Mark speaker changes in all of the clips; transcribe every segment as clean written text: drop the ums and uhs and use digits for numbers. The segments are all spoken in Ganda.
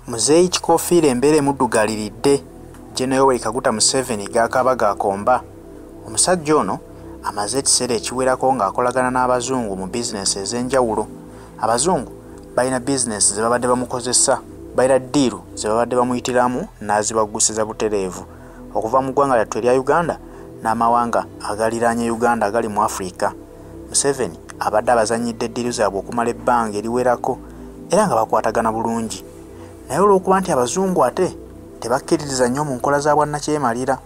Speaker 1: Muzeeyi kikofiira embeera emuddugaaliridde General Kaguta Museveni g'akaba gaakomba. Omusajja ono amaze ekiseera ekiwerako ng'akolagana n'abazungu mu bizinesi ez'enjawulo. Abazungu balina bizinesi ze babadde bamukozesa, balina ddiiru ze babadde bamuyitiramu n'azibaggusiza butereevu okuva mu ggwanga lyattu erya Uganda n'amawanga agaliraanye Uganda agali mu Afrika. Museveni abadde abazannyidde ddiiru zaabwe okumala ebbanga eriwerako era nga bakwatagana bulungi. Naye olw'okuba nti abazungu ate tebakkiririza nnyo mu nkola za bwannakyemalira,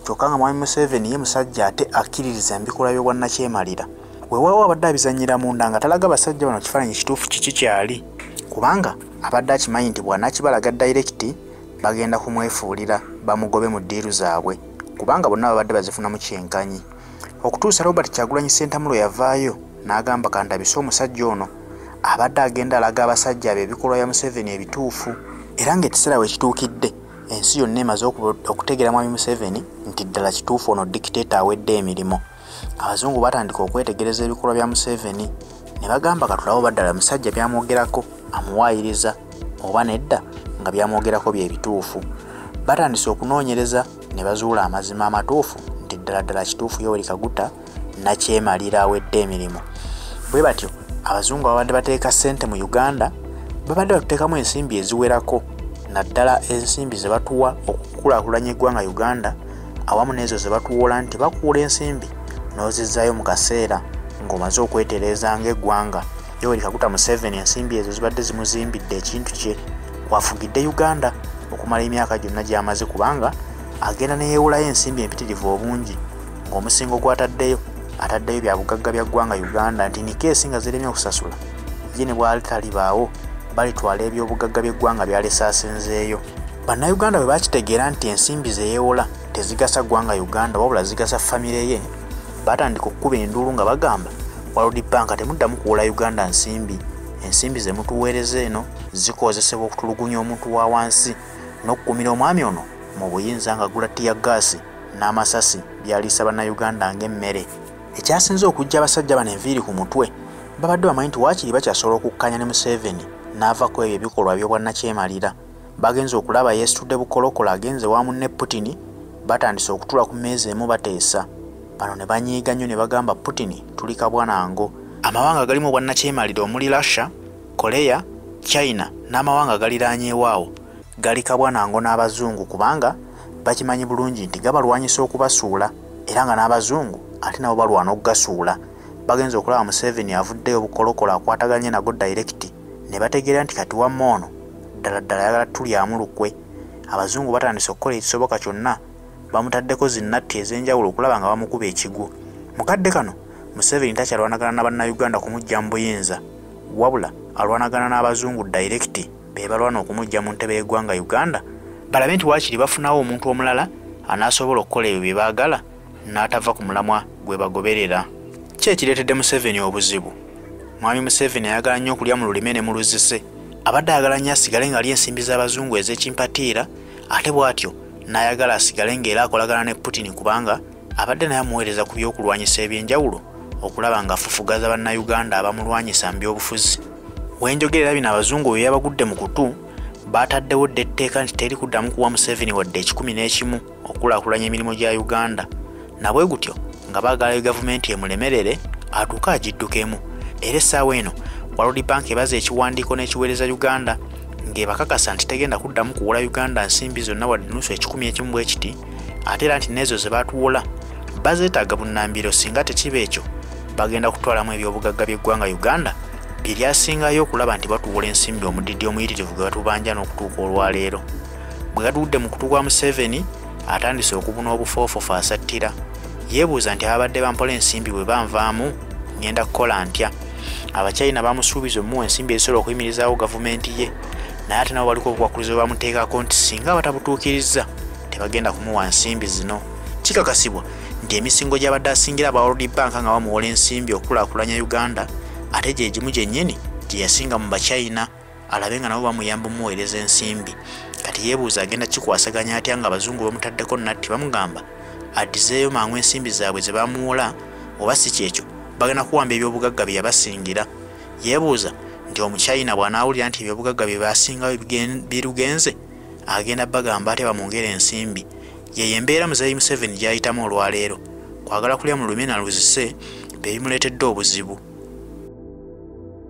Speaker 1: kyokka nga mwami Museveni ye musajja ate akkiririza embikola by'obwannakyemalira. Weewaawo abadde abizannyira munda nga talaga basajja bano kifaananyi kituufu kiki kyali, kubanga abadde akimanyi nti bw'anaakibalaga dayirekiti bagenda kumwefuulira bamugobe mu ddiiru zaabwe, kubanga bonna babadde bazifunamu kyenkanyi. Okutuusa Robert Kyagulanyi Ssentamulo yavaayo n'agamba kandabise omusajja ono abadde agenda alaga abasajja be ebikolwa bya Museveni ebituufu, era ng'ekiseera we kituukidde ensi yonna emaze okutegeera mwami Museveni nti ddala kituufu ono dikiteeta awedde emirimu. Abazungu batandika okwetegereza ebikolwa bya Museveni ne bagamba katulawo baddala musajja byamwogerako amuwaayiriza oba nedda nga byamwogerako bye bituufu. Batandise okunoonyereza ne bazuula amazima amatuufu nti ddala kituufu Yoweri Kaguta nakyemalira awedde emirimu. Bwe batyo abazungu ababadde bateeka ssente mu Uganda babadde batuteekamu ensimbi eziwerako, naddala ensimbi ze batuwa okukulaakulanya eggwanga Uganda awamu n'ezo ze batuwola nti bakuula ensimbi n'ozizzaayo mu kaseera ng'omaze okwetereeza ng'eggwanga. Yoweri Kaguta Museveni ensimbi ezo zibadde zimuzimbidde ekintu kye, kwafugidde Uganda okumala emyaka gyonna gy'amaze, kubanga agenda ne yeewolayo ensimbi empitirivu obungi, ng'omusingo gw'ataddeyo bya bugagga bya ggwanga Uganda nti nikeesi nga ziremye okusasula ye ne bwali talibaawo balitwala ebyobugagga by'eggwanga byalese asenzeeyo. Bannayuganda bwe bakitegeera nti ensimbi ze yeewola tezigasa ggwanga Uganda wabula zigasa famire ye, batandika okukuba enduulu nga bagamba World Bank temuddamu kuwola Uganda ensimbi ze mutuweereza eno zikozesebwa okutulugunya omuntu wa wansi n'okukumira omwami ono mu buyinza nga gula ttiya gaasi n'amasasi byaliisa bannayuganda ng'emmere. Ekyasinze okujja abasajja bano enviiri ku mutwe babadde bamanyi nti waakiri bakyasobola okukkanya ne Museveni n'avako ebyo ebikolwa by'obwannakyemalira. Bagenze okulaba yeesitudde bukolokola agenze wamu ne Putin, batandise okutula ku mmeeza emu bateesa. Bano ne banyiiga nnyo ne bagamba Putin tuli kabwanango. Amawanga galimu obwannakyemalira omuli Russia, Korea, China n'amawanga galiraanyeewaawo gali kabwanango n'abazungu, kubanga bakimanyi bulungi nti gabalwanyisa okubasuula era nga n'abazungu ate nabo balwana okugasuula. Bagenze okulaba Museveni avuddeyo obukolokola akwataganye nago dayirekiti ne bategeera nti kati wamma ono ddala ayagala tulyamu lukwe. Abazungu batandise okukola ekisoboka kyonna, bamutaddeko zinnatti ez'enjawulo okulaba nga bamukuba ekigu. Mukadde kano Museveni takyalwanagana na bannayuganda kumujja mu buyinza, wabula alwanagana n'abazungu dayirekiti be balwana okumujja mu ntebe y'eggwanga Uganda, balabe nti waakiri bafunawo omuntu omulala anaasobola okukola ebyo bye baagala n'atava ku mulamwa gwe bagoberera. Ki ekireetedde Museveni obuzibu? Mwami Museveni ayagala nnyo okulya mu lulime ne mu luzise. Abadde ayagala nnyo asigale ng'ali ensimbi z'abazungu ez'ekimpatiira, ate bw'atyo n'ayagala asigale ng'era akolagana ne Putin, kubanga abadde naye amuweereza ku by'okulwanyisa eby'enjawulo okulaba ng'afufugaza bannayuganda abamulwanyisa mu by'obufuzi. Wenjogerera bino abazungu bwe yabagudde mu kutu baataddewo dda etteeka nti teri kuddamu kuwa Museveni wadde 11 okulaakulanya emirimu gya Uganda, nabwe gutyo nga baagala gavumenti emulemerere atuuke agiddukemu. Era essaawa eno World Bank ebaza ekiwandiiko n'ekiweereza Uganda ng'ebakakasa nti tegenda kuddamu kuwola Uganda nsimbi zonna wadde nusu 11 bwe kiti, ate era nti n'ezo ze baatuwola bazeetaaga bunnambiro singa tekiba ekyo bagenda kutwalamu ebyobugagga by'eggwanga Uganda bye lyasingayo okulaba nti batuwola ensimbi omudidi omuyitirivu gwe batubanja n'okutuuka olwaleero. Bwe gatudde mu kutu kwa Museveni atandise okubuna obufoofofu asattira. Yeebuuza nti ababadde bampola ensimbi bwe banvaamu ngenda kukola ntya? Abachina bamusuubiza omuwa ensimbi ezisobola okuyimirizaawo gavumenti ye, naye ate nabo baliko obukwakkulizo bamuteekako nti singa batabutuukiriza tebagenda kumuwa nsimbi zino. Kikakasibwa nti emisingo gy'abadde asingira aba World Bank nga bamuwola ensimbi okulaakulanya Uganda ate gye gimu gyennyini gye yasinga mu Bachina, alabe nga nabo bamuyamba omuweereza ensimbi. Kati yeebuuza agenda kikwasaganya atya nga abazungu bamutaddeko natti bamugamba addizeeyo mangu ensimbi zaabwe ze bamuwola, oba si kyekyo bagenda kuwamba ebyobugagga bye yabasingira. Yeebuuza nti omuchina bw'anaawulira nti ebyobugagga bye basingayo birugenze agenda bagamba ate bamwongere ensimbi. Yeyo embeera Muzeeyi Museveni gy'ayitamu olwaleero. Kwagala kulya mu lumina luzise bye bimuleetedde obuzibu.